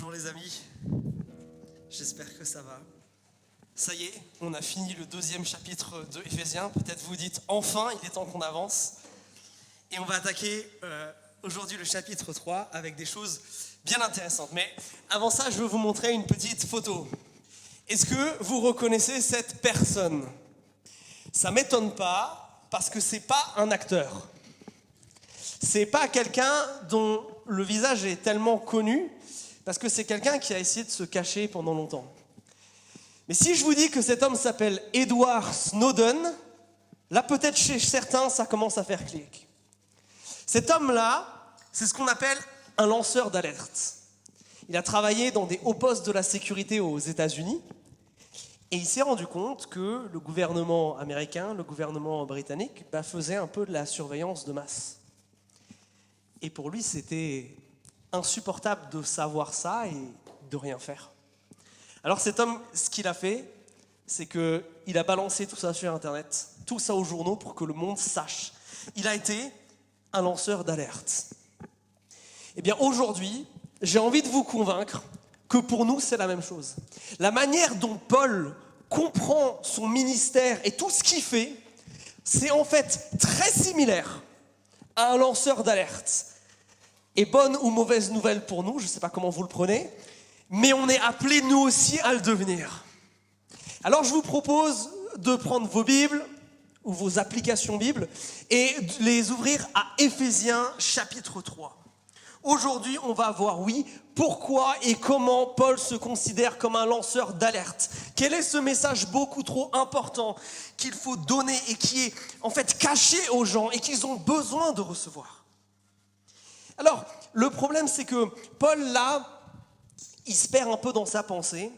Bonjour les amis, j'espère que ça va. Ça y est, on a fini le 2e chapitre de Éphésiens. Peut-être vous dites enfin, il est temps qu'on avance. Et on va attaquer aujourd'hui le chapitre 3 avec des choses bien intéressantes. Mais avant ça, je veux vous montrer une petite photo. Est-ce que vous reconnaissez cette personne ? Ça ne m'étonne pas parce que c'est pas un acteur. C'est pas quelqu'un dont le visage est tellement connu parce que c'est quelqu'un qui a essayé de se cacher pendant longtemps. Mais si je vous dis que cet homme s'appelle Edward Snowden, là peut-être chez certains ça commence à faire clic. Cet homme-là, c'est ce qu'on appelle un lanceur d'alerte. Il a travaillé dans des hauts postes de la sécurité aux États-Unis et il s'est rendu compte que le gouvernement américain, le gouvernement britannique, faisait un peu de la surveillance de masse. Et pour lui, c'était insupportable de savoir ça et de rien faire. Alors cet homme, ce qu'il a fait, c'est qu'il a balancé tout ça sur Internet, tout ça aux journaux pour que le monde sache. Il a été un lanceur d'alerte. Eh bien aujourd'hui, j'ai envie de vous convaincre que pour nous, c'est la même chose. La manière dont Paul comprend son ministère et tout ce qu'il fait, c'est en fait très similaire à un lanceur d'alerte. Et bonne ou mauvaise nouvelle pour nous, je ne sais pas comment vous le prenez, mais on est appelés nous aussi à le devenir. Alors je vous propose de prendre vos Bibles ou vos applications Bibles et de les ouvrir à Éphésiens chapitre 3. Aujourd'hui, on va voir, pourquoi et comment Paul se considère comme un lanceur d'alerte. Quel est ce message beaucoup trop important qu'il faut donner et qui est en fait caché aux gens et qu'ils ont besoin de recevoir. Alors, le problème, c'est que Paul, là, il se perd un peu dans sa pensée.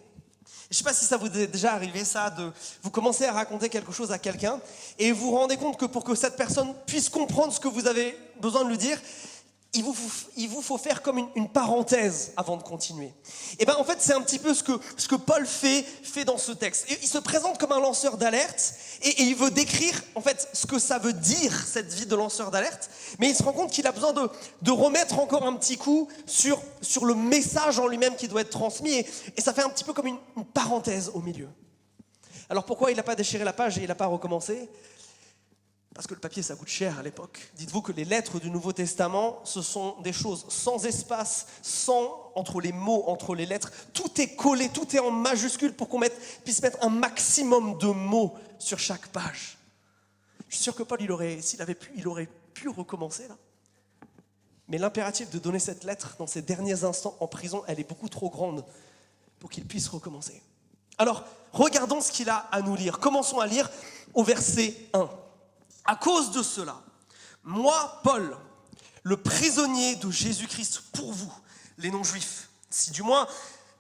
Je ne sais pas si ça vous est déjà arrivé, ça, de vous commencer à raconter quelque chose à quelqu'un et vous vous rendez compte que pour que cette personne puisse comprendre ce que vous avez besoin de lui dire, il vous faut faire comme une parenthèse avant de continuer. Et bien en fait, c'est un petit peu ce que Paul fait dans ce texte. Et il se présente comme un lanceur d'alerte et il veut décrire en fait ce que ça veut dire, cette vie de lanceur d'alerte. Mais il se rend compte qu'il a besoin de remettre encore un petit coup sur le message en lui-même qui doit être transmis. Et ça fait un petit peu comme une parenthèse au milieu. Alors pourquoi il n'a pas déchiré la page et il n'a pas recommencé ? Parce que le papier, ça coûte cher à l'époque. Dites-vous que les lettres du Nouveau Testament, ce sont des choses sans espace, sans entre les mots, entre les lettres. Tout est collé, tout est en majuscule pour qu'on puisse mettre un maximum de mots sur chaque page. Je suis sûr que Paul, s'il avait pu, il aurait pu recommencer là. Mais l'impératif de donner cette lettre dans ses derniers instants en prison, elle est beaucoup trop grande pour qu'il puisse recommencer. Alors, regardons ce qu'il a à nous lire. Commençons à lire au verset 1. À cause de cela, moi, Paul, le prisonnier de Jésus-Christ pour vous, les non-juifs, si du moins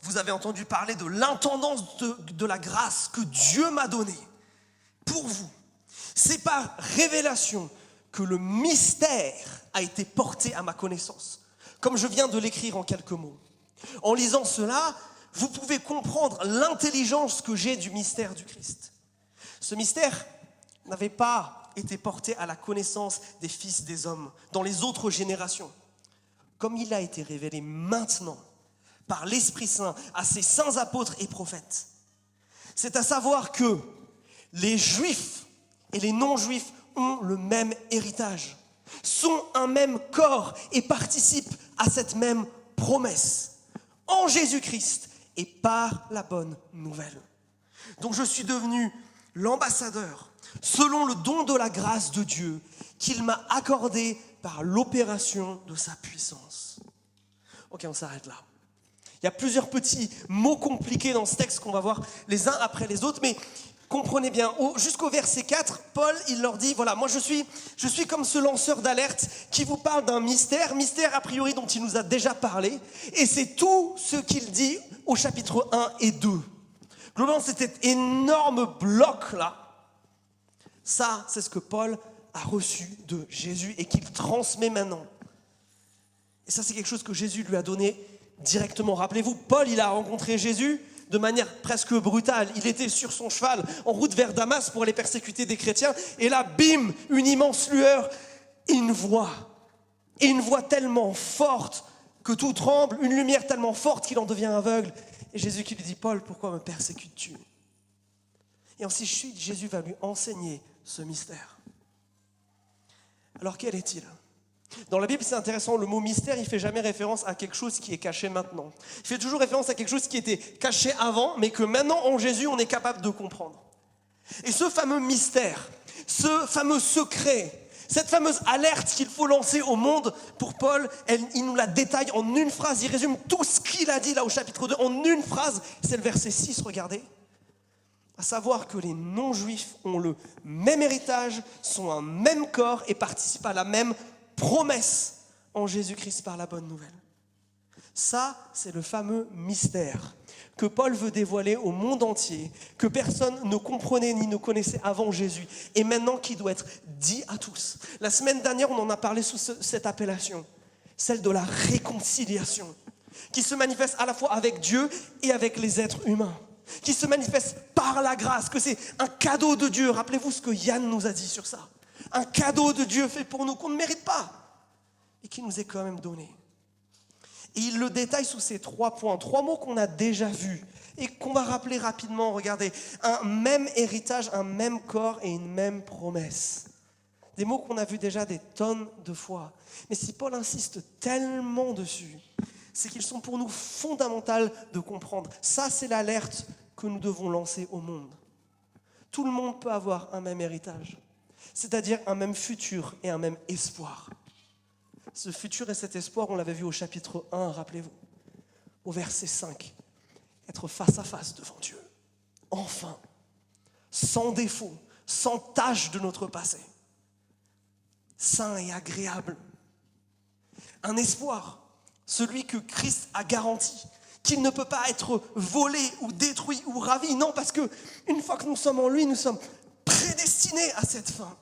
vous avez entendu parler de l'intendance de la grâce que Dieu m'a donnée pour vous, c'est par révélation que le mystère a été porté à ma connaissance, comme je viens de l'écrire en quelques mots. En lisant cela, vous pouvez comprendre l'intelligence que j'ai du mystère du Christ. Ce mystère n'avait pas été porté à la connaissance des fils des hommes dans les autres générations, comme il a été révélé maintenant par l'Esprit Saint à ses saints apôtres et prophètes. C'est à savoir que les Juifs et les non-Juifs ont le même héritage, sont un même corps et participent à cette même promesse en Jésus-Christ et par la bonne nouvelle. Donc je suis devenu l'ambassadeur selon le don de la grâce de Dieu qu'il m'a accordé par l'opération de sa puissance. Ok, on s'arrête là. Il y a plusieurs petits mots compliqués dans ce texte qu'on va voir les uns après les autres, mais comprenez bien, jusqu'au verset 4, Paul, il leur dit, voilà, moi je suis comme ce lanceur d'alerte qui vous parle d'un mystère a priori dont il nous a déjà parlé, et c'est tout ce qu'il dit au chapitre 1 et 2. Globalement, c'était énorme bloc-là. Ça, c'est ce que Paul a reçu de Jésus et qu'il transmet maintenant. Et ça, c'est quelque chose que Jésus lui a donné directement. Rappelez-vous, Paul, il a rencontré Jésus de manière presque brutale. Il était sur son cheval, en route vers Damas pour aller persécuter des chrétiens. Et là, bim, une immense lueur et une voix. Et une voix tellement forte que tout tremble, une lumière tellement forte qu'il en devient aveugle. Et Jésus qui lui dit, Paul, pourquoi me persécutes-tu? Et ensuite, Jésus va lui enseigner ce mystère. Alors, quel est-il? Dans la Bible, c'est intéressant, le mot mystère, il ne fait jamais référence à quelque chose qui est caché maintenant. Il fait toujours référence à quelque chose qui était caché avant, mais que maintenant, en Jésus, on est capable de comprendre. Et ce fameux mystère, ce fameux secret, cette fameuse alerte qu'il faut lancer au monde, pour Paul, il nous la détaille en une phrase. Il résume tout ce qu'il a dit là au chapitre 2 en une phrase. C'est le verset 6, regardez. À savoir que les non-juifs ont le même héritage, sont un même corps et participent à la même promesse en Jésus-Christ par la bonne nouvelle. Ça, c'est le fameux mystère que Paul veut dévoiler au monde entier, que personne ne comprenait ni ne connaissait avant Jésus, et maintenant qui doit être dit à tous. La semaine dernière, on en a parlé sous cette appellation, celle de la réconciliation, qui se manifeste à la fois avec Dieu et avec les êtres humains, qui se manifeste par la grâce, que c'est un cadeau de Dieu. Rappelez-vous ce que Yann nous a dit sur ça. Un cadeau de Dieu fait pour nous qu'on ne mérite pas, et qui nous est quand même donné. Et il le détaille sous ces 3 points, 3 mots qu'on a déjà vus et qu'on va rappeler rapidement. Regardez, un même héritage, un même corps et une même promesse. Des mots qu'on a vus déjà des tonnes de fois. Mais si Paul insiste tellement dessus, c'est qu'ils sont pour nous fondamentaux de comprendre. Ça, c'est l'alerte que nous devons lancer au monde. Tout le monde peut avoir un même héritage, c'est-à-dire un même futur et un même espoir. Ce futur et cet espoir, on l'avait vu au chapitre 1, rappelez-vous, au verset 5. Être face à face devant Dieu, enfin, sans défaut, sans tache de notre passé, saint et agréable. Un espoir, celui que Christ a garanti, qu'il ne peut pas être volé ou détruit ou ravi. Non, parce que une fois que nous sommes en lui, nous sommes prédestinés à cette fin.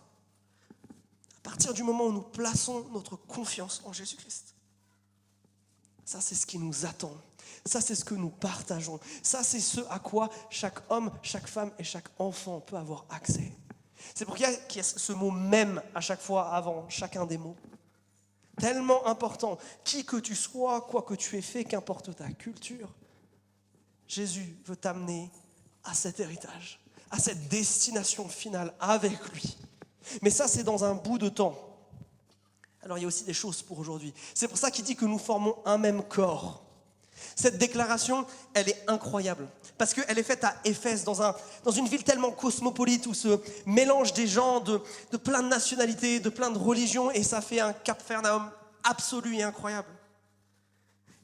À partir du moment où nous plaçons notre confiance en Jésus-Christ. Ça, c'est ce qui nous attend. Ça, c'est ce que nous partageons. Ça, c'est ce à quoi chaque homme, chaque femme et chaque enfant peut avoir accès. C'est pour qu'il y a ce mot « même » à chaque fois avant chacun des mots. Tellement important. Qui que tu sois, quoi que tu aies fait, qu'importe ta culture, Jésus veut t'amener à cet héritage, à cette destination finale avec lui. Mais ça, c'est dans un bout de temps. Alors, il y a aussi des choses pour aujourd'hui. C'est pour ça qu'il dit que nous formons un même corps. Cette déclaration, elle est incroyable. Parce qu'elle est faite à Éphèse, dans une ville tellement cosmopolite, où se mélangent des gens de plein de nationalités, de plein de religions, et ça fait un Capharnaüm absolu et incroyable.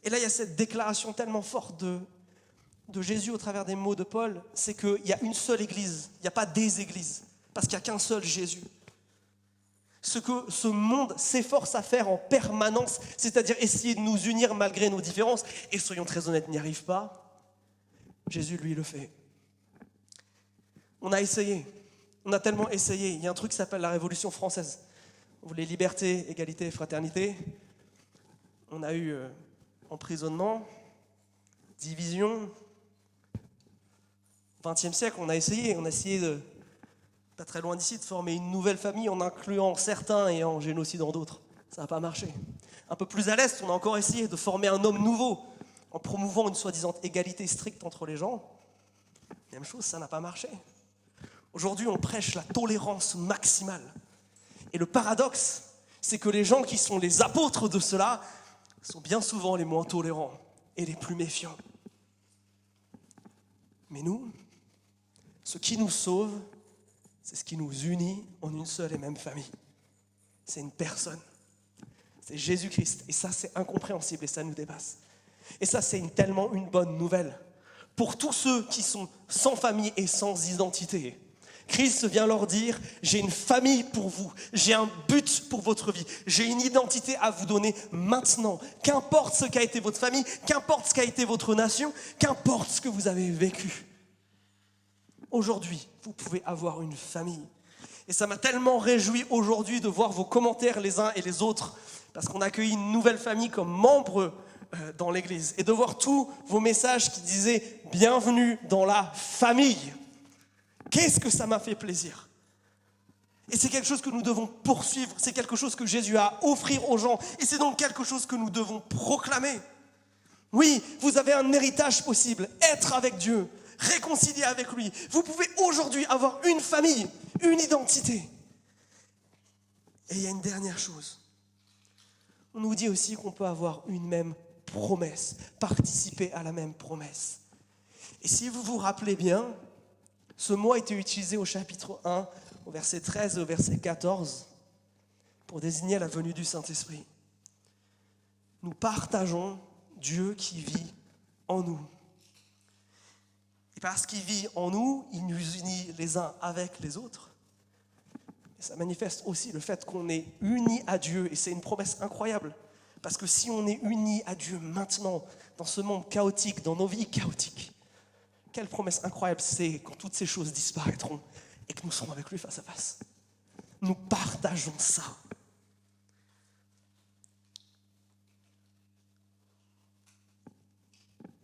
Et là, il y a cette déclaration tellement forte de Jésus au travers des mots de Paul, c'est qu'il y a une seule église, il n'y a pas des églises. Parce qu'il n'y a qu'un seul Jésus. Ce que ce monde s'efforce à faire en permanence, c'est-à-dire essayer de nous unir malgré nos différences, et soyons très honnêtes, n'y arrive pas, Jésus, lui, le fait. On a essayé, on a tellement essayé. Il y a un truc qui s'appelle la Révolution française. On voulait liberté, égalité, fraternité. On a eu emprisonnement, division. Au XXe siècle, on a essayé de... pas très loin d'ici, de former une nouvelle famille en incluant certains et en génocidant d'autres. Ça n'a pas marché. Un peu plus à l'est, on a encore essayé de former un homme nouveau en promouvant une soi-disant égalité stricte entre les gens. Même chose, ça n'a pas marché. Aujourd'hui, on prêche la tolérance maximale. Et le paradoxe, c'est que les gens qui sont les apôtres de cela sont bien souvent les moins tolérants et les plus méfiants. Mais nous, ce qui nous sauve, c'est ce qui nous unit en une seule et même famille. C'est une personne. C'est Jésus-Christ. Et ça, c'est incompréhensible et ça nous dépasse. Et ça, c'est tellement une bonne nouvelle. Pour tous ceux qui sont sans famille et sans identité, Christ vient leur dire, j'ai une famille pour vous, j'ai un but pour votre vie, j'ai une identité à vous donner maintenant. Qu'importe ce qu'a été votre famille, qu'importe ce qu'a été votre nation, qu'importe ce que vous avez vécu. Aujourd'hui, vous pouvez avoir une famille. Et ça m'a tellement réjoui aujourd'hui de voir vos commentaires les uns et les autres, parce qu'on a accueilli une nouvelle famille comme membre dans l'église, et de voir tous vos messages qui disaient « Bienvenue dans la famille ». Qu'est-ce que ça m'a fait plaisir. Et c'est quelque chose que nous devons poursuivre, c'est quelque chose que Jésus a à offrir aux gens, et c'est donc quelque chose que nous devons proclamer. Oui, vous avez un héritage possible, être avec Dieu, réconcilier avec lui. Vous pouvez aujourd'hui avoir une famille, une identité. Et il y a une dernière chose. On nous dit aussi qu'on peut avoir une même promesse, participer à la même promesse. Et si vous vous rappelez bien, ce mot a été utilisé au chapitre 1, au verset 13 et au verset 14, pour désigner la venue du Saint-Esprit. Nous partageons Dieu qui vit en nous. Et parce qu'il vit en nous, il nous unit les uns avec les autres. Et ça manifeste aussi le fait qu'on est unis à Dieu, et c'est une promesse incroyable. Parce que si on est unis à Dieu maintenant, dans ce monde chaotique, dans nos vies chaotiques, quelle promesse incroyable c'est quand toutes ces choses disparaîtront et que nous serons avec lui face à face. Nous partageons ça.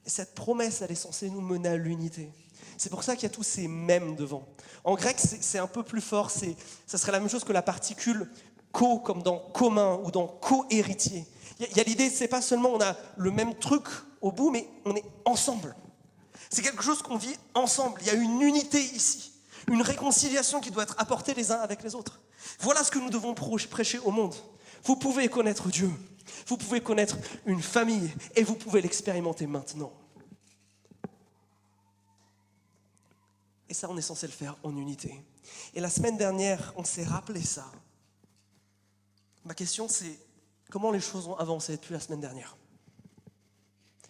Et cette promesse, elle est censée nous mener à l'unité. C'est pour ça qu'il y a tous ces mêmes devant. En grec, c'est un peu plus fort. Ça serait la même chose que la particule co, comme dans commun ou dans co-héritier. Il y a l'idée, c'est pas seulement on a le même truc au bout, mais on est ensemble. C'est quelque chose qu'on vit ensemble. Il y a une unité ici, une réconciliation qui doit être apportée les uns avec les autres. Voilà ce que nous devons prêcher au monde. Vous pouvez connaître Dieu, vous pouvez connaître une famille, et vous pouvez l'expérimenter maintenant. Et ça, on est censé le faire en unité. Et la semaine dernière, on s'est rappelé ça. Ma question, c'est comment les choses ont avancé depuis la semaine dernière ?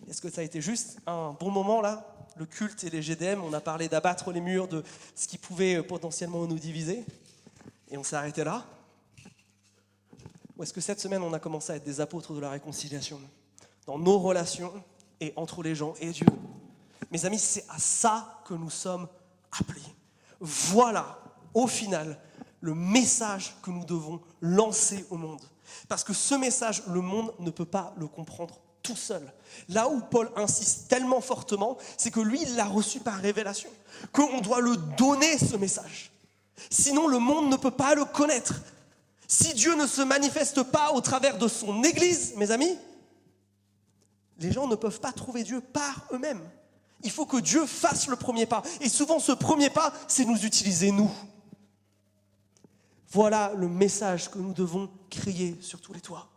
Est-ce que ça a été juste un bon moment là ? Le culte et les GDM, on a parlé d'abattre les murs de ce qui pouvait potentiellement nous diviser, et on s'est arrêté là ? Ou est-ce que cette semaine, on a commencé à être des apôtres de la réconciliation dans nos relations et entre les gens et Dieu ? Mes amis, c'est à ça que nous sommes appelés. Voilà, au final, le message que nous devons lancer au monde. Parce que ce message, le monde ne peut pas le comprendre tout seul. Là où Paul insiste tellement fortement, c'est que lui, il l'a reçu par révélation, qu'on doit le donner, ce message. Sinon, le monde ne peut pas le connaître. Si Dieu ne se manifeste pas au travers de son Église, mes amis, les gens ne peuvent pas trouver Dieu par eux-mêmes. Il faut que Dieu fasse le premier pas. Et souvent, ce premier pas, c'est nous utiliser, nous. Voilà le message que nous devons crier sur tous les toits.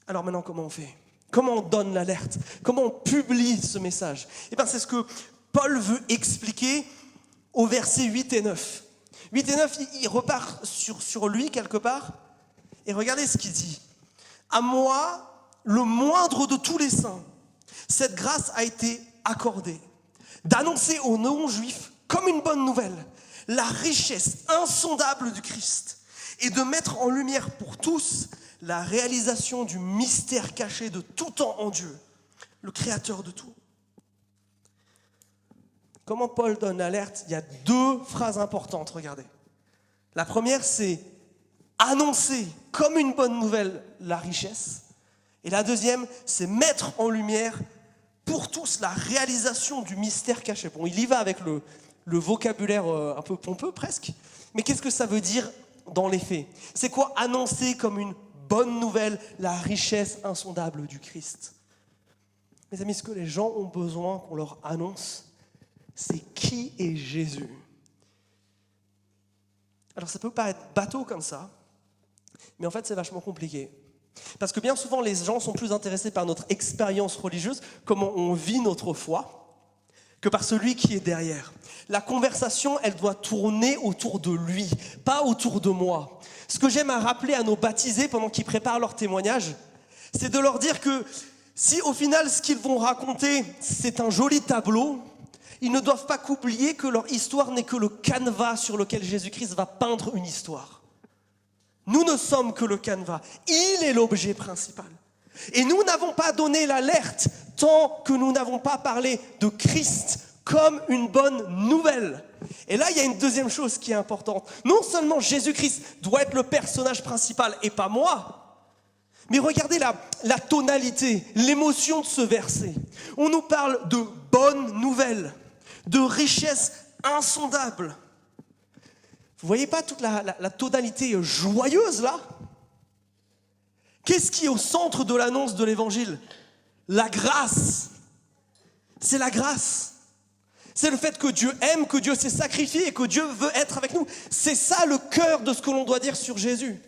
Alors maintenant, comment on fait ? Comment on donne l'alerte ? Comment on publie ce message ? Eh bien, c'est ce que Paul veut expliquer au versets 8 et 9. 8 et 9, il repart sur lui quelque part. Et regardez ce qu'il dit. « À moi, le moindre de tous les saints, cette grâce a été accordée, d'annoncer aux non-juifs comme une bonne nouvelle la richesse insondable du Christ et de mettre en lumière pour tous la réalisation du mystère caché de tout temps en Dieu, le Créateur de tout. » Comment Paul donne l'alerte ? Il y a deux phrases importantes, regardez. La première, c'est annoncer comme une bonne nouvelle la richesse. Et la deuxième, c'est mettre en lumière pour tous la réalisation du mystère caché. Bon, il y va avec le vocabulaire un peu pompeux presque, mais qu'est-ce que ça veut dire dans les faits ? C'est quoi annoncer comme une bonne nouvelle la richesse insondable du Christ ? Mes amis, ce que les gens ont besoin qu'on leur annonce, c'est qui est Jésus. Alors ça peut paraître bateau comme ça, mais en fait c'est vachement compliqué. Parce que bien souvent les gens sont plus intéressés par notre expérience religieuse, comment on vit notre foi, que par celui qui est derrière. La conversation, elle doit tourner autour de lui, pas autour de moi. Ce que j'aime à rappeler à nos baptisés pendant qu'ils préparent leur témoignage, c'est de leur dire que si au final ce qu'ils vont raconter, c'est un joli tableau, ils ne doivent pas oublier que leur histoire n'est que le canevas sur lequel Jésus-Christ va peindre une histoire. Nous ne sommes que le canevas. Il est l'objet principal. Et nous n'avons pas donné l'alerte tant que nous n'avons pas parlé de Christ comme une bonne nouvelle. Et là, il y a une deuxième chose qui est importante. Non seulement Jésus-Christ doit être le personnage principal et pas moi, mais regardez la tonalité, l'émotion de ce verset. On nous parle de bonnes nouvelles, de richesses insondables. Vous voyez pas toute la tonalité joyeuse là? Qu'est-ce qui est au centre de l'annonce de l'évangile? La grâce. C'est la grâce. C'est le fait que Dieu aime, que Dieu s'est sacrifié et que Dieu veut être avec nous. C'est ça le cœur de ce que l'on doit dire sur Jésus.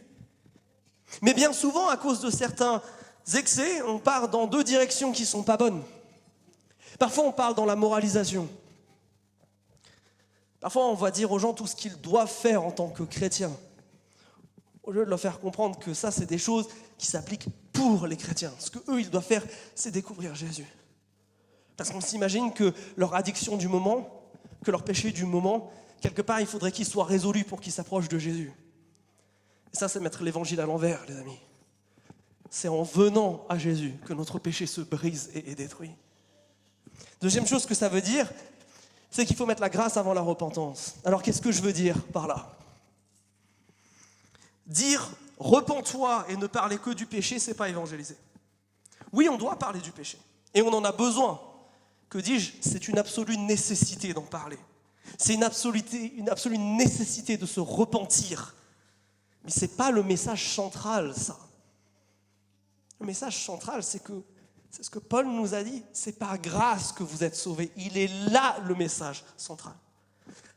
Mais bien souvent, à cause de certains excès, on part dans deux directions qui ne sont pas bonnes. Parfois, on parle dans la moralisation. Parfois, on va dire aux gens tout ce qu'ils doivent faire en tant que chrétiens, au lieu de leur faire comprendre que ça, c'est des choses qui s'appliquent pour les chrétiens. Ce qu'eux, ils doivent faire, c'est découvrir Jésus. Parce qu'on s'imagine que leur addiction du moment, que leur péché du moment, quelque part, il faudrait qu'ils soient résolus pour qu'ils s'approchent de Jésus. Et ça, c'est mettre l'évangile à l'envers, les amis. C'est en venant à Jésus que notre péché se brise et est détruit. Deuxième chose que ça veut dire, c'est qu'il faut mettre la grâce avant la repentance. Alors, qu'est-ce que je veux dire par là? Dire « repens-toi » et ne parler que du péché, c'est pas évangéliser. Oui, on doit parler du péché. Et on en a besoin. Que dis-je? C'est une absolue nécessité d'en parler. C'est une absolue nécessité de se repentir. Mais ce n'est pas le message central, ça. Le message central, c'est ce que Paul nous a dit. C'est par grâce que vous êtes sauvés. Il est là le message central.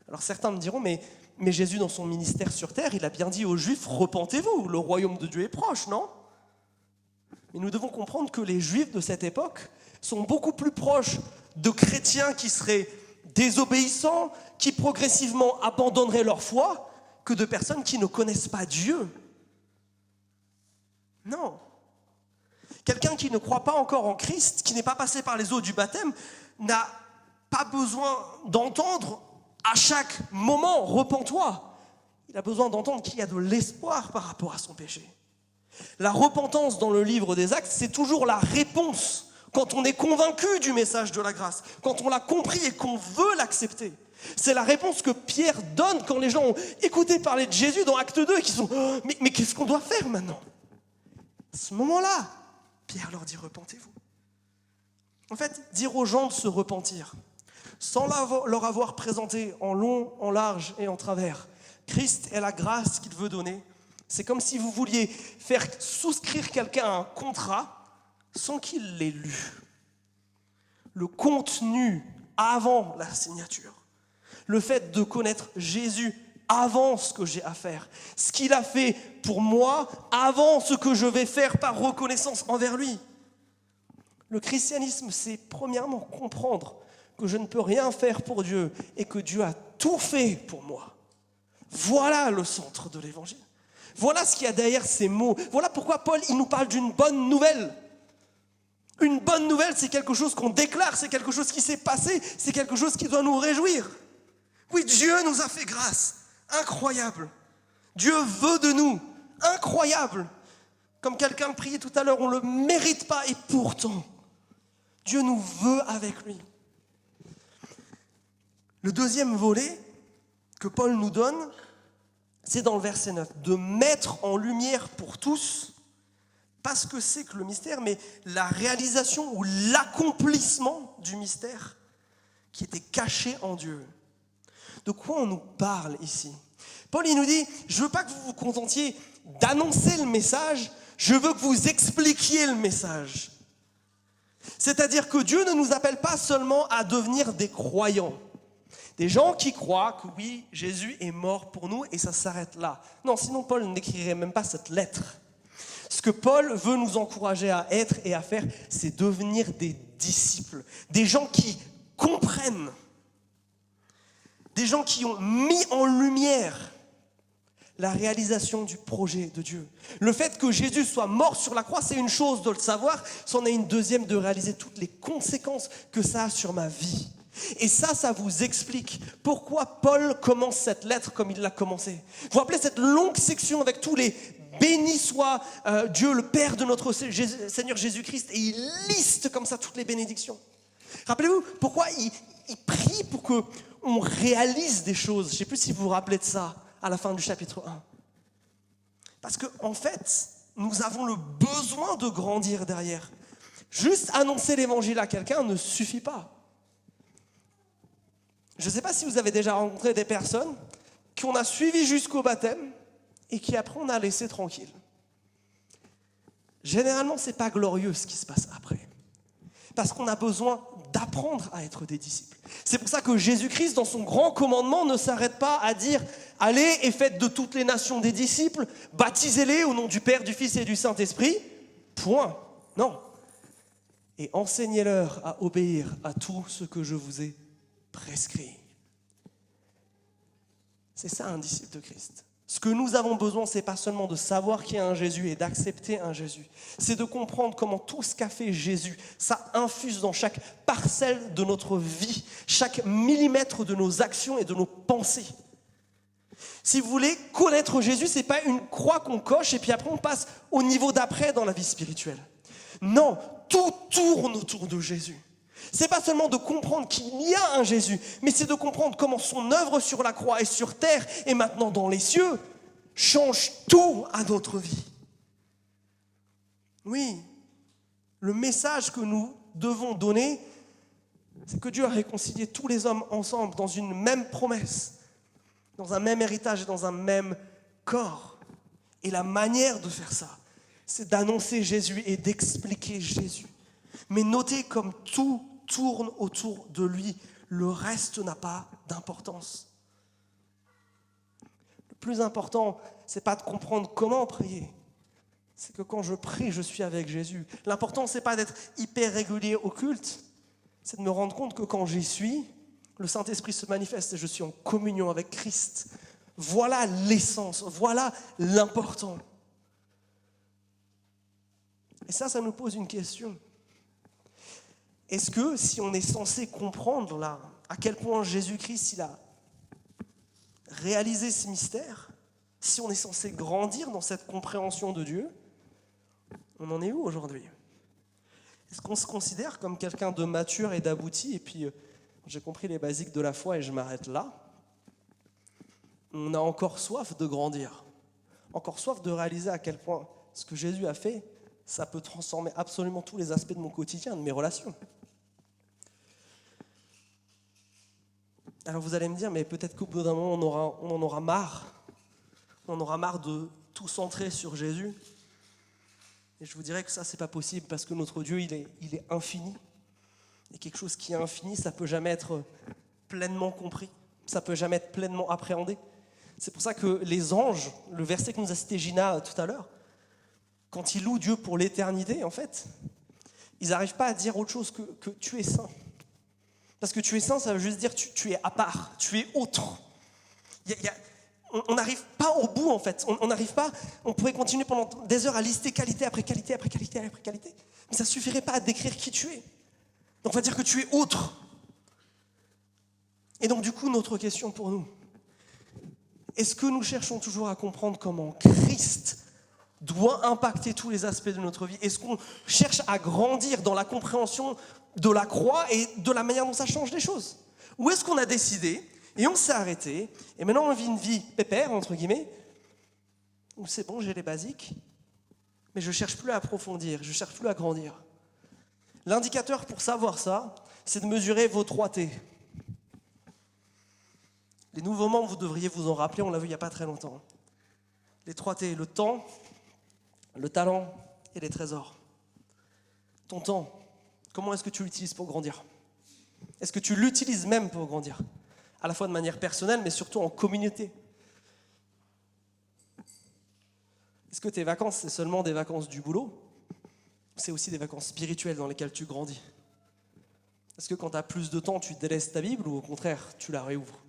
Alors certains me diront, mais Jésus, dans son ministère sur terre, il a bien dit aux Juifs, repentez-vous, le royaume de Dieu est proche, non? Mais nous devons comprendre que les Juifs de cette époque sont beaucoup plus proches de chrétiens qui seraient désobéissants, qui progressivement abandonneraient leur foi, que de personnes qui ne connaissent pas Dieu. Non. Quelqu'un qui ne croit pas encore en Christ, qui n'est pas passé par les eaux du baptême, n'a pas besoin d'entendre à chaque moment « repens-toi ». Il a besoin d'entendre qu'il y a de l'espoir par rapport à son péché. La repentance dans le livre des Actes, c'est toujours la réponse quand on est convaincu du message de la grâce, quand on l'a compris et qu'on veut l'accepter. C'est la réponse que Pierre donne quand les gens ont écouté parler de Jésus dans Acte 2 et qui sont « mais qu'est-ce qu'on doit faire maintenant ?» À ce moment-là, Pierre leur dit « repentez-vous ». En fait, dire aux gens de se repentir, sans leur avoir présenté en long, en large et en travers Christ est la grâce qu'il veut donner, c'est comme si vous vouliez faire souscrire quelqu'un à un contrat sans qu'il l'ait lu. Le contenu avant la signature. Le fait de connaître Jésus avant ce que j'ai à faire. Ce qu'il a fait pour moi avant ce que je vais faire par reconnaissance envers lui. Le christianisme, c'est premièrement comprendre que je ne peux rien faire pour Dieu et que Dieu a tout fait pour moi. Voilà le centre de l'évangile. Voilà ce qu'il y a derrière ces mots. Voilà pourquoi Paul, il nous parle d'une bonne nouvelle. Une bonne nouvelle, c'est quelque chose qu'on déclare, c'est quelque chose qui s'est passé, c'est quelque chose qui doit nous réjouir. Oui, Dieu nous a fait grâce. Incroyable. Dieu veut de nous. Incroyable. Comme quelqu'un le priait tout à l'heure, on ne le mérite pas et pourtant, Dieu nous veut avec lui. Le deuxième volet que Paul nous donne, c'est dans le verset 9, de mettre en lumière pour tous, pas ce que c'est que le mystère, mais la réalisation ou l'accomplissement du mystère qui était caché en Dieu. De quoi on nous parle ici? Paul, il nous dit, je ne veux pas que vous vous contentiez d'annoncer le message, je veux que vous expliquiez le message. C'est-à-dire que Dieu ne nous appelle pas seulement à devenir des croyants. Des gens qui croient que oui, Jésus est mort pour nous et ça s'arrête là. Non, sinon Paul n'écrirait même pas cette lettre. Ce que Paul veut nous encourager à être et à faire, c'est devenir des disciples. Des gens qui comprennent. Des gens qui ont mis en lumière la réalisation du projet de Dieu. Le fait que Jésus soit mort sur la croix, c'est une chose de le savoir, c'en est une deuxième de réaliser toutes les conséquences que ça a sur ma vie. Et ça vous explique pourquoi Paul commence cette lettre comme il l'a commencée. Vous vous rappelez cette longue section avec tous les « béni soit Dieu, le Père de notre Seigneur Jésus-Christ » et il liste comme ça toutes les bénédictions. Rappelez-vous pourquoi il prie pour qu'on réalise des choses. Je ne sais plus si vous vous rappelez de ça à la fin du chapitre 1. Parce qu'en fait, nous avons le besoin de grandir derrière. Juste annoncer l'évangile à quelqu'un ne suffit pas. Je ne sais pas si vous avez déjà rencontré des personnes qu'on a suivi jusqu'au baptême et qui après on a laissé tranquille. Généralement, ce n'est pas glorieux ce qui se passe après. Parce qu'on a besoin d'apprendre à être des disciples. C'est pour ça que Jésus-Christ, dans son grand commandement, ne s'arrête pas à dire « Allez et faites de toutes les nations des disciples, baptisez-les au nom du Père, du Fils et du Saint-Esprit. » Point. Non. Et enseignez-leur à obéir à tout ce que je vous ai prescrit. C'est ça un disciple de Christ. Ce que nous avons besoin, ce n'est pas seulement de savoir qu'il y a un Jésus et d'accepter un Jésus. C'est de comprendre comment tout ce qu'a fait Jésus, ça infuse dans chaque parcelle de notre vie, chaque millimètre de nos actions et de nos pensées. Si vous voulez connaître Jésus, ce n'est pas une croix qu'on coche et puis après on passe au niveau d'après dans la vie spirituelle. Non, tout tourne autour de Jésus. C'est pas seulement de comprendre qu'il y a un Jésus, mais c'est de comprendre comment son œuvre sur la croix et sur terre et maintenant dans les cieux change tout à notre vie. Oui, le message que nous devons donner, c'est que Dieu a réconcilié tous les hommes ensemble dans une même promesse, dans un même héritage et dans un même corps. Et la manière de faire ça, c'est d'annoncer Jésus et d'expliquer Jésus. Mais notez comme tout tourne autour de lui, le reste n'a pas d'importance. Le plus important, ce n'est pas de comprendre comment prier, c'est que quand je prie, je suis avec Jésus. L'important, ce n'est pas d'être hyper régulier au culte, c'est de me rendre compte que quand j'y suis, le Saint-Esprit se manifeste et je suis en communion avec Christ. Voilà l'essence, voilà l'important. Et ça nous pose une question. Est-ce que si on est censé comprendre là, à quel point Jésus-Christ il a réalisé ce mystère, si on est censé grandir dans cette compréhension de Dieu, on en est où aujourd'hui ? Est-ce qu'on se considère comme quelqu'un de mature et d'abouti et puis j'ai compris les basiques de la foi et je m'arrête là ? On a encore soif de grandir, encore soif de réaliser à quel point ce que Jésus a fait, ça peut transformer absolument tous les aspects de mon quotidien, de mes relations. Alors vous allez me dire, mais peut-être qu'au bout d'un moment, on en aura marre. On en aura marre de tout centrer sur Jésus. Et je vous dirais que ça, c'est pas possible parce que notre Dieu, il est infini. Et quelque chose qui est infini, ça peut jamais être pleinement compris. Ça peut jamais être pleinement appréhendé. C'est pour ça que les anges, le verset que nous a cité Gina tout à l'heure, quand ils louent Dieu pour l'éternité, en fait, ils n'arrivent pas à dire autre chose que tu es saint. Parce que tu es saint, ça veut juste dire tu es à part, tu es autre. On n'arrive pas au bout, en fait. On n'arrive pas, on pourrait continuer pendant des heures à lister qualité après qualité, après qualité, après qualité. Mais ça ne suffirait pas à décrire qui tu es. Donc on va dire que tu es autre. Et donc du coup, notre question pour nous, est-ce que nous cherchons toujours à comprendre comment Christ doit impacter tous les aspects de notre vie ? Est-ce qu'on cherche à grandir dans la compréhension de la croix et de la manière dont ça change les choses ? Ou est-ce qu'on a décidé et on s'est arrêté et maintenant on vit une vie pépère, entre guillemets, où c'est bon, j'ai les basiques, mais je ne cherche plus à approfondir, je ne cherche plus à grandir. L'indicateur pour savoir ça, c'est de mesurer vos 3 T. Les nouveaux membres, vous devriez vous en rappeler, on l'a vu il n'y a pas très longtemps. Les 3 T, le temps, le talent et les trésors. Ton temps, comment est-ce que tu l'utilises pour grandir ? Est-ce que tu l'utilises même pour grandir ? À la fois de manière personnelle, mais surtout en communauté. Est-ce que tes vacances, c'est seulement des vacances du boulot ? C'est aussi des vacances spirituelles dans lesquelles tu grandis. Est-ce que quand tu as plus de temps, tu délaisses ta Bible ou au contraire, tu la réouvres ?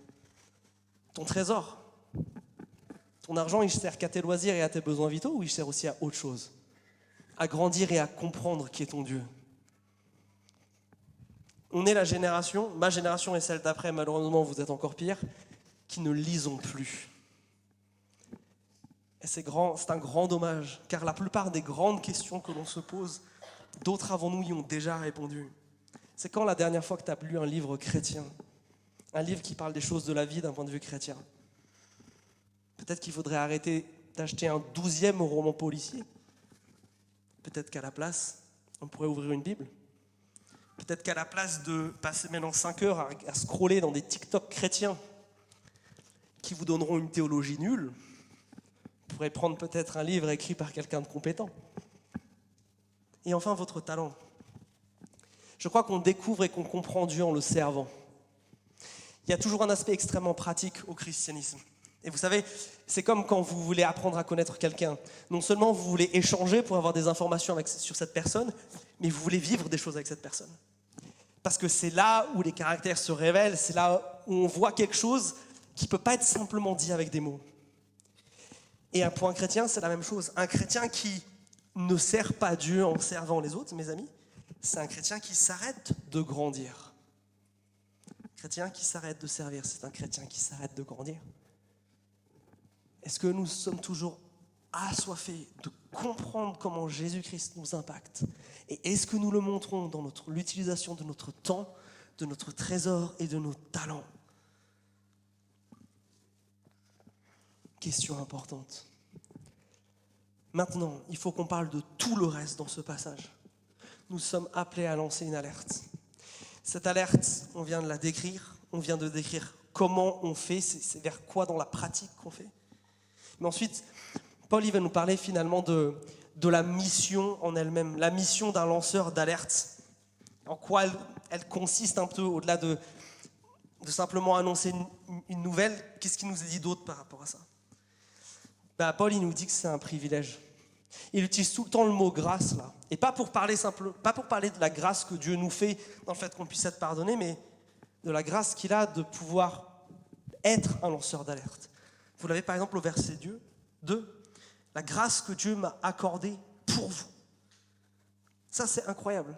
Ton trésor, ton argent, il sert qu'à tes loisirs et à tes besoins vitaux ou il sert aussi à autre chose ? À grandir et à comprendre qui est ton Dieu. On est la génération, ma génération et celle d'après, malheureusement vous êtes encore pire, qui ne lisons plus. Et c'est un grand dommage, car la plupart des grandes questions que l'on se pose, d'autres avant nous y ont déjà répondu. C'est quand la dernière fois que tu as lu un livre chrétien ? Un livre qui parle des choses de la vie d'un point de vue chrétien. Peut-être qu'il faudrait arrêter d'acheter un 12e roman policier. Peut-être qu'à la place, on pourrait ouvrir une Bible. Peut-être qu'à la place de passer maintenant 5 heures à scroller dans des TikTok chrétiens qui vous donneront une théologie nulle. Vous pourrez prendre peut-être un livre écrit par quelqu'un de compétent. Et enfin, votre talent. Je crois qu'on découvre et qu'on comprend Dieu en le servant. Il y a toujours un aspect extrêmement pratique au christianisme. Et vous savez, c'est comme quand vous voulez apprendre à connaître quelqu'un. Non seulement vous voulez échanger pour avoir des informations sur cette personne, mais vous voulez vivre des choses avec cette personne. Parce que c'est là où les caractères se révèlent, c'est là où on voit quelque chose qui ne peut pas être simplement dit avec des mots. Et pour un chrétien, c'est la même chose. Un chrétien qui ne sert pas Dieu en servant les autres, mes amis, c'est un chrétien qui s'arrête de grandir. Un chrétien qui s'arrête de servir, c'est un chrétien qui s'arrête de grandir. Est-ce que nous sommes toujours assoiffés de comprendre comment Jésus-Christ nous impacte? Et est-ce que nous le montrons dans l'utilisation de notre temps, de notre trésor et de nos talents? Question importante. Maintenant, il faut qu'on parle de tout le reste dans ce passage. Nous sommes appelés à lancer une alerte. Cette alerte, on vient de la décrire. On vient de décrire comment on fait, c'est vers quoi dans la pratique qu'on fait. Mais ensuite, Paul il va nous parler finalement de la mission en elle-même, la mission d'un lanceur d'alerte. En quoi elle consiste un peu au-delà de simplement annoncer une nouvelle. Qu'est-ce qu'il nous est dit d'autre par rapport à ça? Paul il nous dit que c'est un privilège. Il utilise tout le temps le mot grâce là. Et pas pour parler de la grâce que Dieu nous fait dans le fait qu'on puisse être pardonné, mais de la grâce qu'il a de pouvoir être un lanceur d'alerte. Vous l'avez par exemple au verset 2, la grâce que Dieu m'a accordée pour vous. Ça, c'est incroyable.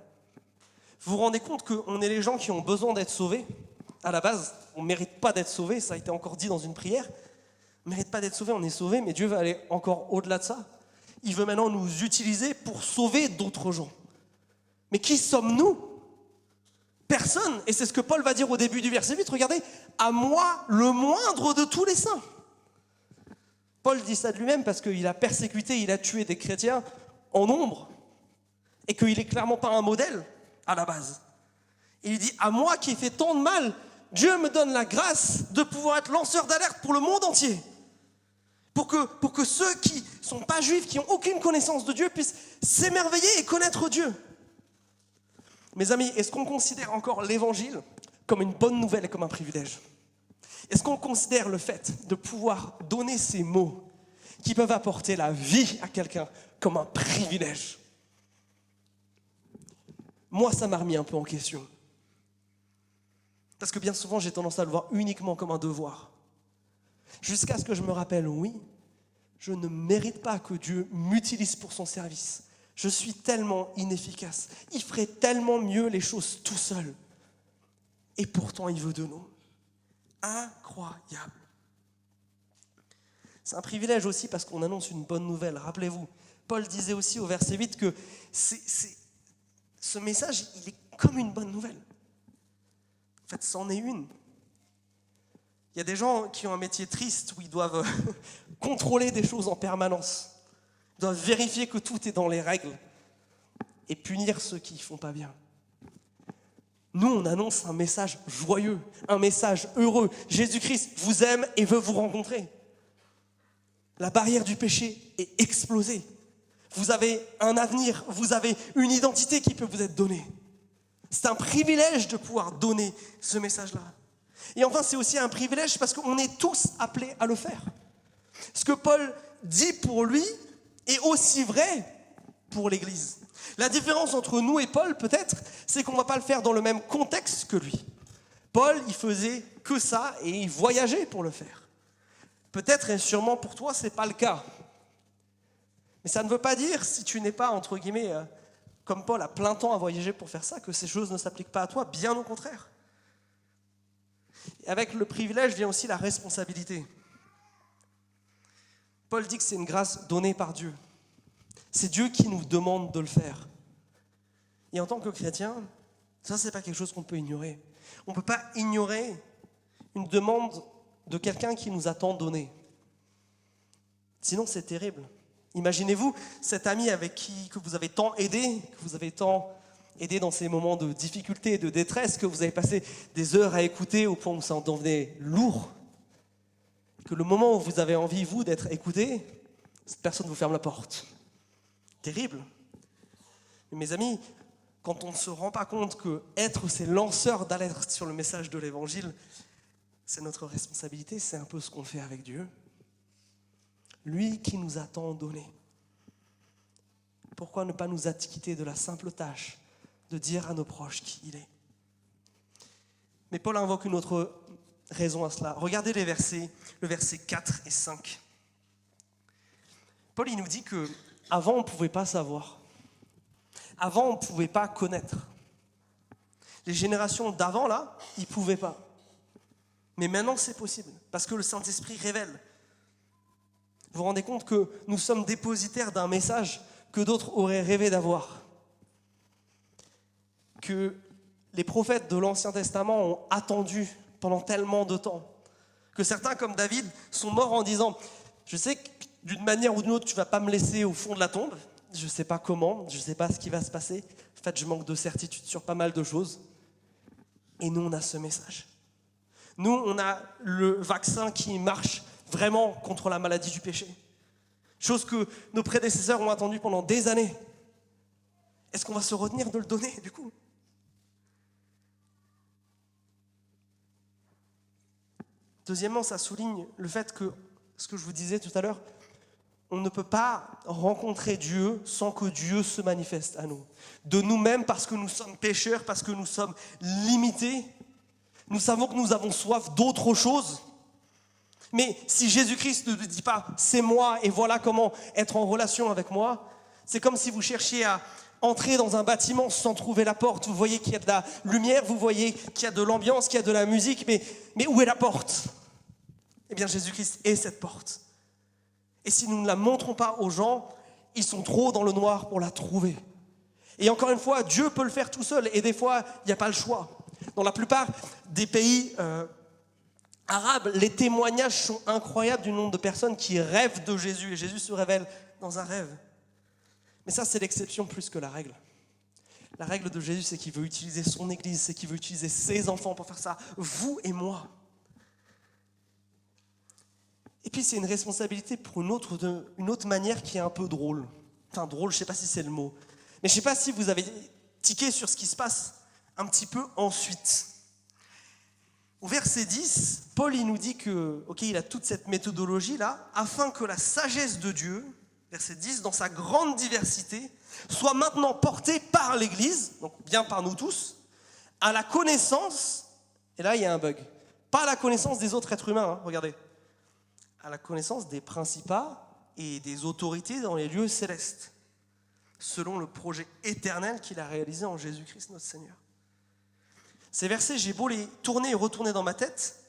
Vous vous rendez compte qu'on est les gens qui ont besoin d'être sauvés? À la base, on ne mérite pas d'être sauvés, ça a été encore dit dans une prière. On ne mérite pas d'être sauvés, on est sauvés, mais Dieu va aller encore au-delà de ça. Il veut maintenant nous utiliser pour sauver d'autres gens. Mais qui sommes-nous? Personne. Et c'est ce que Paul va dire au début du verset 8. Regardez, à moi, le moindre de tous les saints. Paul dit ça de lui-même parce qu'il a persécuté, il a tué des chrétiens en nombre et qu'il n'est clairement pas un modèle à la base. Et il dit, à moi qui ai fait tant de mal, Dieu me donne la grâce de pouvoir être lanceur d'alerte pour le monde entier. Pour que ceux qui ne sont pas juifs, qui n'ont aucune connaissance de Dieu, puissent s'émerveiller et connaître Dieu. Mes amis, est-ce qu'on considère encore l'évangile comme une bonne nouvelle et comme un privilège? Est-ce qu'on considère le fait de pouvoir donner ces mots qui peuvent apporter la vie à quelqu'un comme un privilège? Moi, ça m'a remis un peu en question. Parce que bien souvent, j'ai tendance à le voir uniquement comme un devoir. Jusqu'à ce que je me rappelle, oui, je ne mérite pas que Dieu m'utilise pour son service. Je suis tellement inefficace. Il ferait tellement mieux les choses tout seul. Et pourtant, il veut de nous. Incroyable. C'est un privilège aussi parce qu'on annonce une bonne nouvelle. Rappelez-vous, Paul disait aussi au verset 8 que ce message, il est comme une bonne nouvelle. En fait, c'en est une. Il y a des gens qui ont un métier triste où ils doivent contrôler des choses en permanence. Ils doivent vérifier que tout est dans les règles et punir ceux qui ne font pas bien. Nous, on annonce un message joyeux, un message heureux. Jésus-Christ vous aime et veut vous rencontrer. La barrière du péché est explosée. Vous avez un avenir, vous avez une identité qui peut vous être donnée. C'est un privilège de pouvoir donner ce message-là. Et enfin, c'est aussi un privilège parce qu'on est tous appelés à le faire. Ce que Paul dit pour lui est aussi vrai pour l'Église. La différence entre nous et Paul, peut-être, c'est qu'on ne va pas le faire dans le même contexte que lui. Paul, il faisait que ça et il voyageait pour le faire. Peut-être et sûrement pour toi, ce n'est pas le cas. Mais ça ne veut pas dire, si tu n'es pas, entre guillemets, comme Paul, à plein temps à voyager pour faire ça, que ces choses ne s'appliquent pas à toi, bien au contraire. Et avec le privilège vient aussi la responsabilité. Paul dit que c'est une grâce donnée par Dieu. C'est Dieu qui nous demande de le faire. Et en tant que chrétien, ça, c'est pas quelque chose qu'on peut ignorer. On ne peut pas ignorer une demande de quelqu'un qui nous a tant donné. Sinon, c'est terrible. Imaginez-vous cet ami que vous avez tant aidé, que vous avez tant aidé dans ces moments de difficulté et de détresse, que vous avez passé des heures à écouter au point où ça en devenait lourd. que le moment où vous avez envie, vous, d'être écouté, cette personne vous ferme la porte. Terrible. Mais mes amis, quand on ne se rend pas compte que être ces lanceurs d'alerte sur le message de l'évangile, c'est notre responsabilité, c'est un peu ce qu'on fait avec Dieu. Lui qui nous a tant donné. Pourquoi ne pas nous acquitter de la simple tâche de dire à nos proches qui il est? Mais Paul invoque une autre raison à cela. Regardez le verset 4 et 5. Paul, il nous dit qu'avant, on ne pouvait pas savoir. Avant, on ne pouvait pas connaître. Les générations d'avant, là, ils ne pouvaient pas. Mais maintenant, c'est possible, parce que le Saint-Esprit révèle. Vous vous rendez compte que nous sommes dépositaires d'un message que d'autres auraient rêvé d'avoir. Que les prophètes de l'Ancien Testament ont attendu pendant tellement de temps. Que certains, comme David, sont morts en disant « Je sais que d'une manière ou d'une autre, tu ne vas pas me laisser au fond de la tombe. Je ne sais pas comment, je ne sais pas ce qui va se passer. En fait, je manque de certitude sur pas mal de choses. » Et nous, on a ce message. Nous, on a le vaccin qui marche vraiment contre la maladie du péché. Chose que nos prédécesseurs ont attendu pendant des années. Est-ce qu'on va se retenir de le donner, du coup? Deuxièmement, ça souligne le fait que, ce que je vous disais tout à l'heure, on ne peut pas rencontrer Dieu sans que Dieu se manifeste à nous. De nous-mêmes, parce que nous sommes pécheurs, parce que nous sommes limités, nous savons que nous avons soif d'autre chose. Mais si Jésus-Christ ne dit pas « c'est moi et voilà comment être en relation avec moi », c'est comme si vous cherchiez à entrer dans un bâtiment sans trouver la porte. Vous voyez qu'il y a de la lumière, vous voyez qu'il y a de l'ambiance, qu'il y a de la musique, mais où est la porte? Eh bien, Jésus-Christ est cette porte. Et si nous ne la montrons pas aux gens, ils sont trop dans le noir pour la trouver. Et encore une fois, Dieu peut le faire tout seul, et des fois, il n'y a pas le choix. Dans la plupart des pays arabes, les témoignages sont incroyables du nombre de personnes qui rêvent de Jésus, et Jésus se révèle dans un rêve. Mais ça, c'est l'exception plus que la règle. La règle de Jésus, c'est qu'il veut utiliser son Église, c'est qu'il veut utiliser ses enfants pour faire ça, vous et moi. Et puis, c'est une responsabilité pour une autre manière qui est un peu drôle. Enfin, drôle, je ne sais pas si c'est le mot. Mais je ne sais pas si vous avez tiqué sur ce qui se passe un petit peu ensuite. Au verset 10, Paul il nous dit que, il a toute cette méthodologie-là, afin que la sagesse de Dieu, verset 10, dans sa grande diversité, soit maintenant portée par l'Église, donc bien par nous tous, à la connaissance, et là il y a un bug, pas à la connaissance des autres êtres humains, regardez, à la connaissance des principats et des autorités dans les lieux célestes, selon le projet éternel qu'il a réalisé en Jésus-Christ notre Seigneur. Ces versets, j'ai beau les tourner et retourner dans ma tête,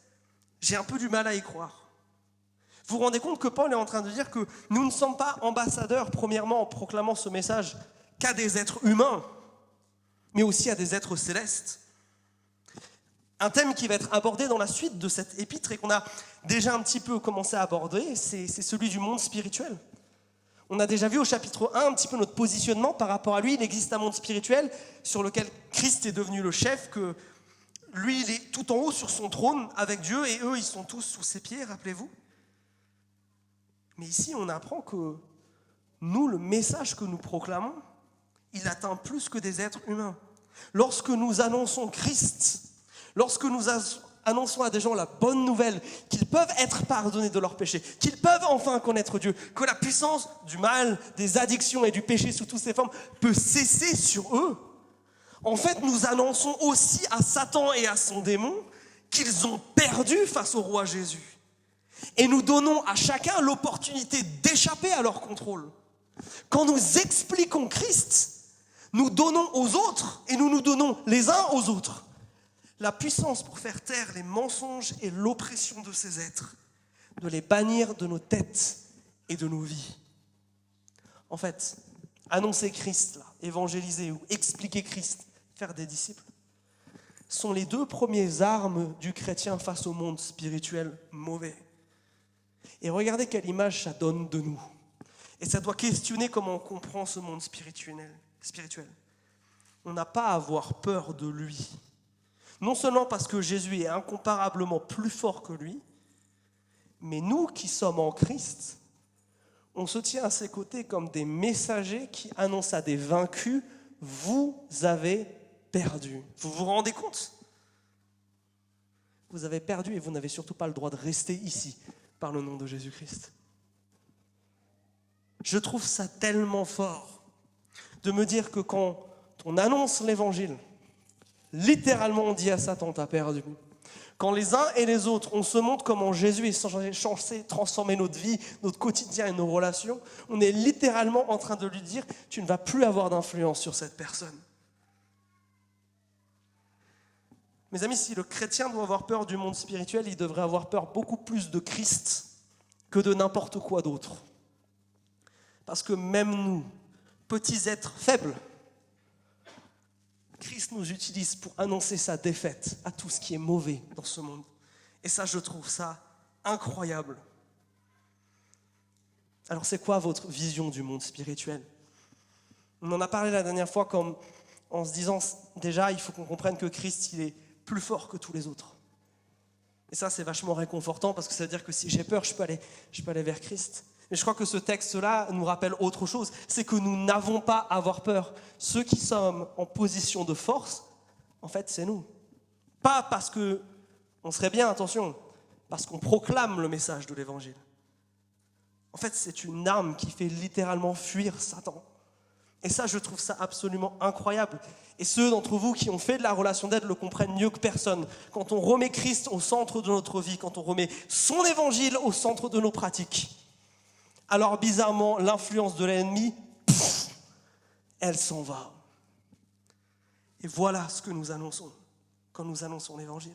j'ai un peu du mal à y croire. Vous vous rendez compte que Paul est en train de dire que nous ne sommes pas ambassadeurs, premièrement, en proclamant ce message, qu'à des êtres humains, mais aussi à des êtres célestes. Un thème qui va être abordé dans la suite de cette épître et qu'on a déjà un petit peu commencé à aborder, c'est celui du monde spirituel. On a déjà vu au chapitre 1 un petit peu notre positionnement par rapport à lui. Il existe un monde spirituel sur lequel Christ est devenu le chef, que lui, il est tout en haut sur son trône avec Dieu et eux, ils sont tous sous ses pieds, rappelez-vous. Mais ici, on apprend que nous, le message que nous proclamons, il atteint plus que des êtres humains. Lorsque nous annonçons Christ, lorsque nous annonçons à des gens la bonne nouvelle, qu'ils peuvent être pardonnés de leurs péchés, qu'ils peuvent enfin connaître Dieu, que la puissance du mal, des addictions et du péché sous toutes ses formes peut cesser sur eux, en fait, nous annonçons aussi à Satan et à son démon qu'ils ont perdu face au roi Jésus. Et nous donnons à chacun l'opportunité d'échapper à leur contrôle. Quand nous expliquons Christ, nous donnons aux autres et nous nous donnons les uns aux autres la puissance pour faire taire les mensonges et l'oppression de ces êtres, de les bannir de nos têtes et de nos vies. En fait, annoncer Christ, là, évangéliser ou expliquer Christ, faire des disciples, sont les deux premières armes du chrétien face au monde spirituel mauvais. Et regardez quelle image ça donne de nous. Et ça doit questionner comment on comprend ce monde spirituel. On n'a pas à avoir peur de lui. Non seulement parce que Jésus est incomparablement plus fort que lui, Mais nous qui sommes en Christ, on se tient à ses côtés comme des messagers qui annoncent à des vaincus, vous avez perdu. Vous vous rendez compte ? Vous avez perdu et vous n'avez surtout pas le droit de rester ici par le nom de Jésus-Christ. Je trouve ça tellement fort de me dire que quand on annonce l'évangile, littéralement on dit à Satan, t'as perdu. Quand les uns et les autres, on se montre comment Jésus est censé transformer notre vie, notre quotidien et nos relations, on est littéralement en train de lui dire, tu ne vas plus avoir d'influence sur cette personne. Mes amis, si le chrétien doit avoir peur du monde spirituel, il devrait avoir peur beaucoup plus de Christ que de n'importe quoi d'autre. Parce que même nous, petits êtres faibles, Christ nous utilise pour annoncer sa défaite à tout ce qui est mauvais dans ce monde. Et ça, je trouve ça incroyable. Alors, c'est quoi votre vision du monde spirituel ? On en a parlé la dernière fois en se disant, déjà, il faut qu'on comprenne que Christ, il est plus fort que tous les autres. Et ça, c'est vachement réconfortant parce que ça veut dire que si j'ai peur, je peux aller vers Christ. Mais je crois que ce texte-là nous rappelle autre chose, c'est que nous n'avons pas à avoir peur. Ceux qui sommes en position de force, en fait, c'est nous. Pas parce qu'on serait bien, attention, parce qu'on proclame le message de l'Évangile. En fait, c'est une arme qui fait littéralement fuir Satan. Et ça, je trouve ça absolument incroyable. Et ceux d'entre vous qui ont fait de la relation d'aide le comprennent mieux que personne. Quand on remet Christ au centre de notre vie, quand on remet son évangile au centre de nos pratiques, alors bizarrement, l'influence de l'ennemi, elle s'en va. Et voilà ce que nous annonçons quand nous annonçons l'évangile.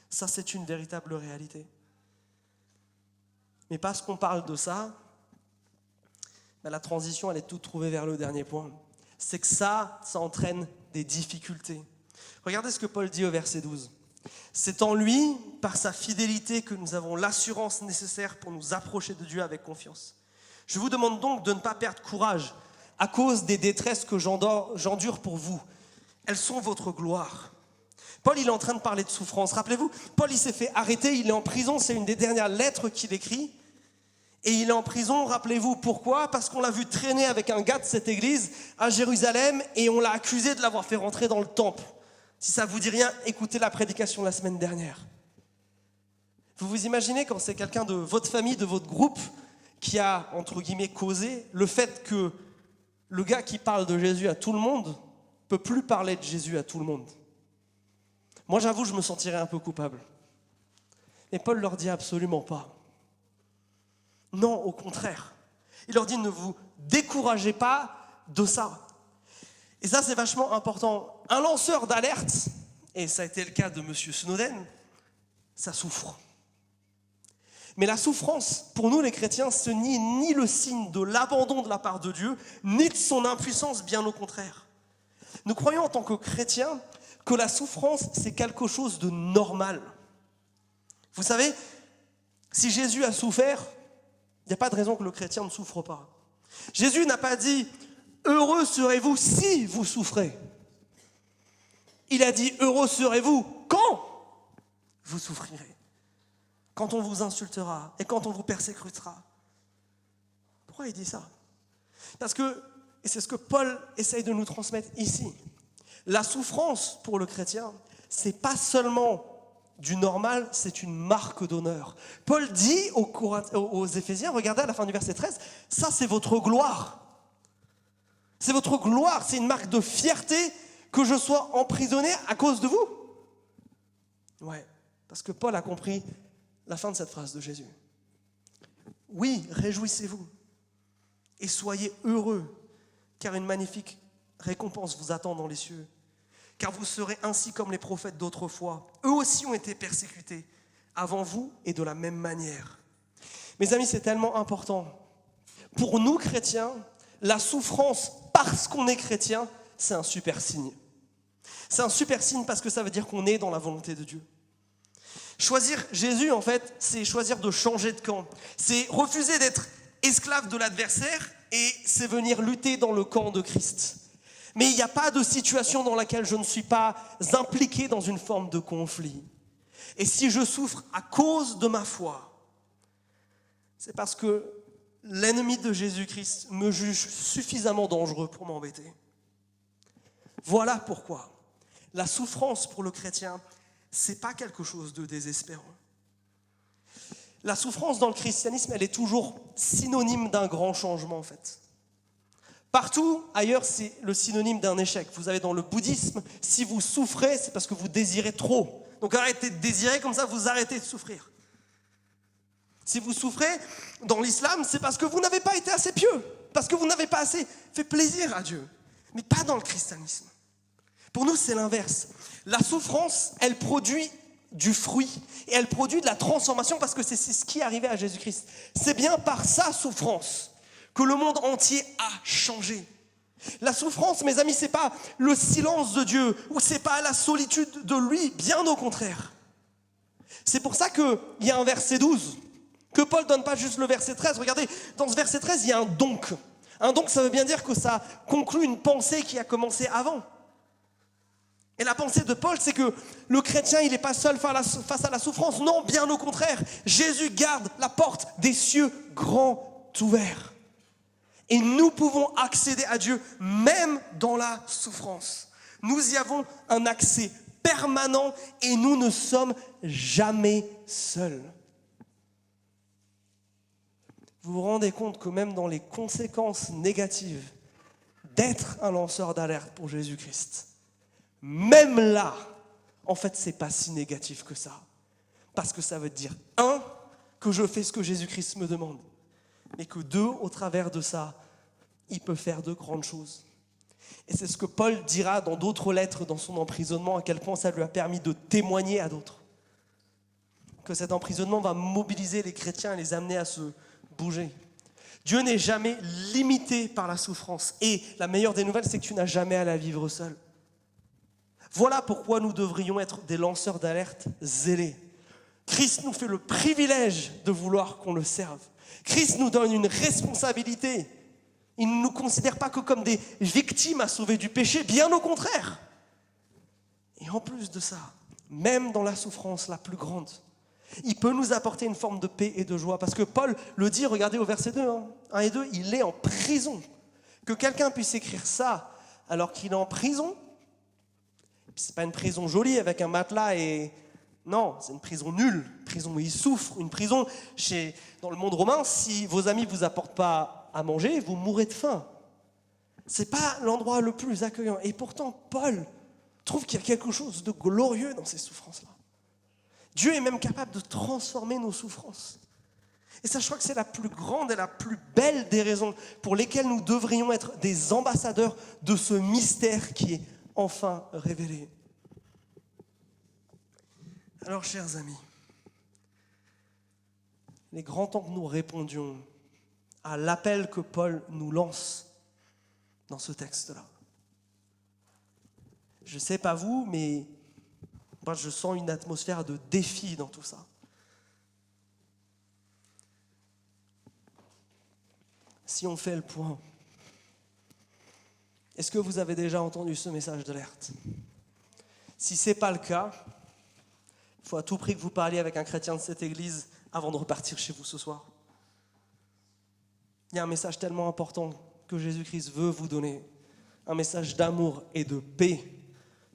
Ça, c'est une véritable réalité. Mais parce qu'on parle de ça, la transition, elle est toute trouvée vers le dernier point. C'est que ça entraîne des difficultés. Regardez ce que Paul dit au verset 12. C'est en lui, par sa fidélité, que nous avons l'assurance nécessaire pour nous approcher de Dieu avec confiance. Je vous demande donc de ne pas perdre courage à cause des détresses que j'endure pour vous. Elles sont votre gloire. Paul, il est en train de parler de souffrance. Rappelez-vous, Paul, il s'est fait arrêter, il est en prison, c'est une des dernières lettres qu'il écrit. Et il est en prison, rappelez-vous, pourquoi ? Parce qu'on l'a vu traîner avec un gars de cette église à Jérusalem et on l'a accusé de l'avoir fait rentrer dans le temple. Si ça ne vous dit rien, écoutez la prédication la semaine dernière. Vous vous imaginez quand c'est quelqu'un de votre famille, de votre groupe, qui a, entre guillemets, causé le fait que le gars qui parle de Jésus à tout le monde ne peut plus parler de Jésus à tout le monde. Moi, j'avoue, je me sentirais un peu coupable. Mais Paul leur dit absolument pas. Non, au contraire. Il leur dit, ne vous découragez pas de ça. Et ça, c'est vachement important. Un lanceur d'alerte, et ça a été le cas de M. Snowden, ça souffre. Mais la souffrance, pour nous les chrétiens, ce n'est ni le signe de l'abandon de la part de Dieu, ni de son impuissance, bien au contraire. Nous croyons en tant que chrétiens que la souffrance, c'est quelque chose de normal. Vous savez, si Jésus a souffert, il n'y a pas de raison que le chrétien ne souffre pas. Jésus n'a pas dit « Heureux serez-vous si vous souffrez ». Il a dit « Heureux serez-vous quand vous souffrirez ». Quand on vous insultera et quand on vous persécutera. Pourquoi il dit ça ? Parce que, et c'est ce que Paul essaye de nous transmettre ici, la souffrance pour le chrétien, c'est pas seulement du normal, c'est une marque d'honneur. Paul dit aux Éphésiens, regardez à la fin du verset 13, ça c'est votre gloire. C'est votre gloire, c'est une marque de fierté que je sois emprisonné à cause de vous. Ouais, parce que Paul a compris la fin de cette phrase de Jésus. Oui, réjouissez-vous et soyez heureux, car une magnifique récompense vous attend dans les cieux. Car vous serez ainsi comme les prophètes d'autrefois. Eux aussi ont été persécutés avant vous et de la même manière. Mes amis, c'est tellement important. Pour nous, chrétiens, la souffrance, parce qu'on est chrétien, c'est un super signe. C'est un super signe parce que ça veut dire qu'on est dans la volonté de Dieu. Choisir Jésus, en fait, c'est choisir de changer de camp. C'est refuser d'être esclave de l'adversaire et c'est venir lutter dans le camp de Christ. Mais il n'y a pas de situation dans laquelle je ne suis pas impliqué dans une forme de conflit. Et si je souffre à cause de ma foi, C'est parce que l'ennemi de Jésus-Christ me juge suffisamment dangereux pour m'embêter. Voilà pourquoi la souffrance pour le chrétien, c'est pas quelque chose de désespérant. La souffrance dans le christianisme, elle est toujours synonyme d'un grand changement en fait. Partout ailleurs, c'est le synonyme d'un échec. Vous avez dans le bouddhisme, si vous souffrez, c'est parce que vous désirez trop. Donc arrêtez de désirer, comme ça vous arrêtez de souffrir. Si vous souffrez dans l'islam, c'est parce que vous n'avez pas été assez pieux, parce que vous n'avez pas assez fait plaisir à Dieu. Mais pas dans le christianisme. Pour nous, c'est l'inverse. La souffrance, elle produit du fruit et elle produit de la transformation parce que c'est ce qui est arrivé à Jésus-Christ. C'est bien par sa souffrance que le monde entier a changé. La souffrance, mes amis, c'est pas le silence de Dieu ou c'est pas la solitude de lui, bien au contraire. C'est pour ça qu'il y a un verset 12 que Paul ne donne pas juste le verset 13. Regardez, dans ce verset 13, il y a un donc. Un donc, ça veut bien dire que ça conclut une pensée qui a commencé avant. Et la pensée de Paul, c'est que le chrétien, il n'est pas seul face à la souffrance. Non, bien au contraire. Jésus garde la porte des cieux grand ouverte. Et nous pouvons accéder à Dieu même dans la souffrance. Nous y avons un accès permanent et nous ne sommes jamais seuls. Vous vous rendez compte que même dans les conséquences négatives d'être un lanceur d'alerte pour Jésus-Christ, même là, en fait, c'est pas si négatif que ça. Parce que ça veut dire, un, que je fais ce que Jésus-Christ me demande. Mais que deux, au travers de ça, il peut faire de grandes choses. Et c'est ce que Paul dira dans d'autres lettres dans son emprisonnement, à quel point ça lui a permis de témoigner à d'autres. Que cet emprisonnement va mobiliser les chrétiens et les amener à se bouger. Dieu n'est jamais limité par la souffrance. Et la meilleure des nouvelles, c'est que tu n'as jamais à la vivre seul. Voilà pourquoi nous devrions être des lanceurs d'alerte zélés. Christ nous fait le privilège de vouloir qu'on le serve. Christ nous donne une responsabilité. Il ne nous considère pas que comme des victimes à sauver du péché, bien au contraire. Et en plus de ça, même dans la souffrance la plus grande, il peut nous apporter une forme de paix et de joie. Parce que Paul le dit, regardez au verset 2, 1 et 2, il est en prison. Que quelqu'un puisse écrire ça alors qu'il est en prison, c'est pas une prison jolie avec un matelas et... Non, c'est une prison nulle, une prison où il souffre, une prison dans le monde romain, si vos amis ne vous apportent pas à manger, vous mourrez de faim. C'est pas l'endroit le plus accueillant. Et pourtant, Paul trouve qu'il y a quelque chose de glorieux dans ces souffrances-là. Dieu est même capable de transformer nos souffrances. Et ça, je crois que c'est la plus grande et la plus belle des raisons pour lesquelles nous devrions être des ambassadeurs de ce mystère qui est enfin révélé. Alors, chers amis, il est grand temps que nous répondions à l'appel que Paul nous lance dans ce texte-là. Je ne sais pas vous, mais moi je sens une atmosphère de défi dans tout ça. Si on fait le point, est-ce que vous avez déjà entendu ce message d'alerte ? Si ce n'est pas le cas, il faut à tout prix que vous parliez avec un chrétien de cette église avant de repartir chez vous ce soir. Il y a un message tellement important que Jésus-Christ veut vous donner. Un message d'amour et de paix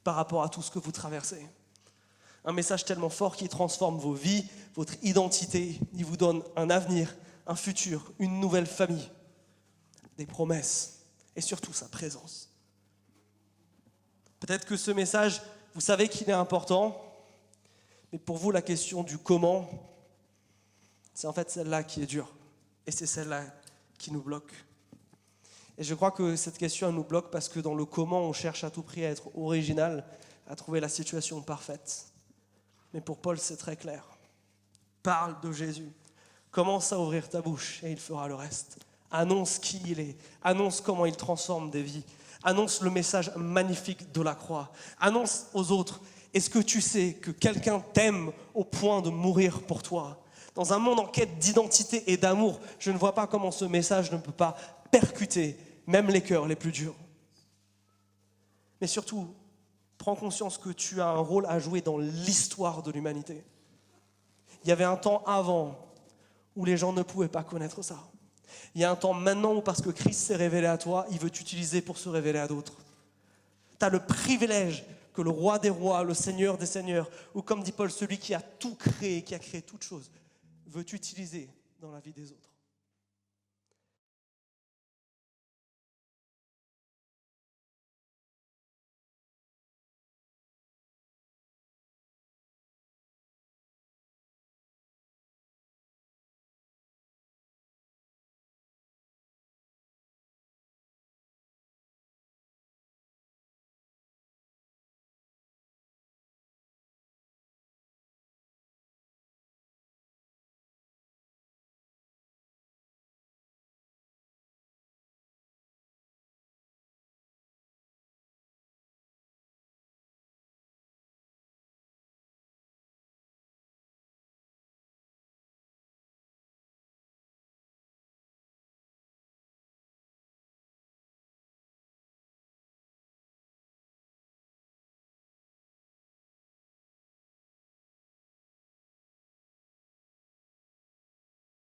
par rapport à tout ce que vous traversez. Un message tellement fort qui transforme vos vies, votre identité. Il vous donne un avenir, un futur, une nouvelle famille, des promesses et surtout sa présence. Peut-être que ce message, vous savez qu'il est important, mais pour vous, la question du comment, c'est en fait celle-là qui est dure. Et c'est celle-là qui nous bloque. Et je crois que cette question, elle nous bloque parce que dans le comment, on cherche à tout prix à être original, à trouver la situation parfaite. Mais pour Paul, c'est très clair. Parle de Jésus. Commence à ouvrir ta bouche et il fera le reste. Annonce qui il est. Annonce comment il transforme des vies. Annonce le message magnifique de la croix. Annonce aux autres. Est-ce que tu sais que quelqu'un t'aime au point de mourir pour toi ? Dans un monde en quête d'identité et d'amour, je ne vois pas comment ce message ne peut pas percuter même les cœurs les plus durs. Mais surtout, prends conscience que tu as un rôle à jouer dans l'histoire de l'humanité. Il y avait un temps avant où les gens ne pouvaient pas connaître ça. Il y a un temps maintenant où, parce que Christ s'est révélé à toi, il veut t'utiliser pour se révéler à d'autres. Tu as le privilège que le roi des rois, le seigneur des seigneurs, ou comme dit Paul, celui qui a tout créé, qui a créé toutes choses, veut t'utiliser dans la vie des autres.